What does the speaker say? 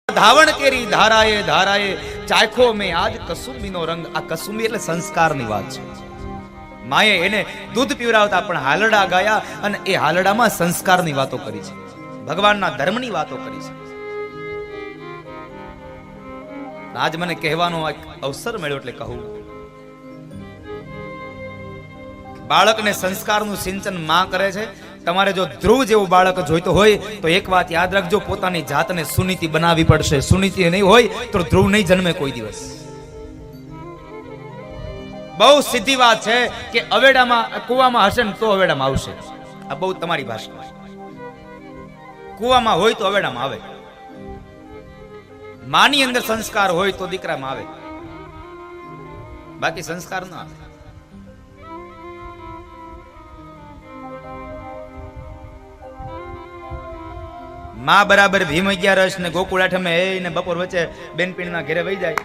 ધાવણ કેરી ધારાએ ધારાએ ચાખો મેં આજ કસુંબીનો રંગ. આ કસુંબી એટલે સંસ્કારની વાત છે. માએ એને દૂધ પીવરાવતા પણ હાલડા ગાયા અને એ હાલડામાં સંસ્કારની વાતો કરી છે, ભગવાનના ધર્મની વાતો કરી છે. આજ મને કહેવાનો અવસર મળ્યો એટલે કહું, બાળકને સંસ્કારનું સિંચન માં કરે છે. તમારે જો ધ્રુવ જેવું બાળક જોઈતો હોય તો એક વાત યાદ રાખજો, પોતાની જાતને સુનીતિ બનાવવી પડશે. સુનીતિ નહીં હોય તો ધ્રુવ નહીં જન્મે કોઈ દિવસ. બહુ સીધી વાત છે કે અવેડામાં કુવામાં હશે ને તો અવેડામાં આવશે. આ બહુ તમારી ભાષા. કુવામાં હોય તો અવેડામાં આવે. માની અંદર સંસ્કાર હોય તો દીકરામાં આવે, બાકી સંસ્કાર ના આવે. માં બરાબર ભીમ 11 ને ગોકુળ આઠમે ને બપોર વચ્ચે બેનપીણના ઘેરે વહી જાય.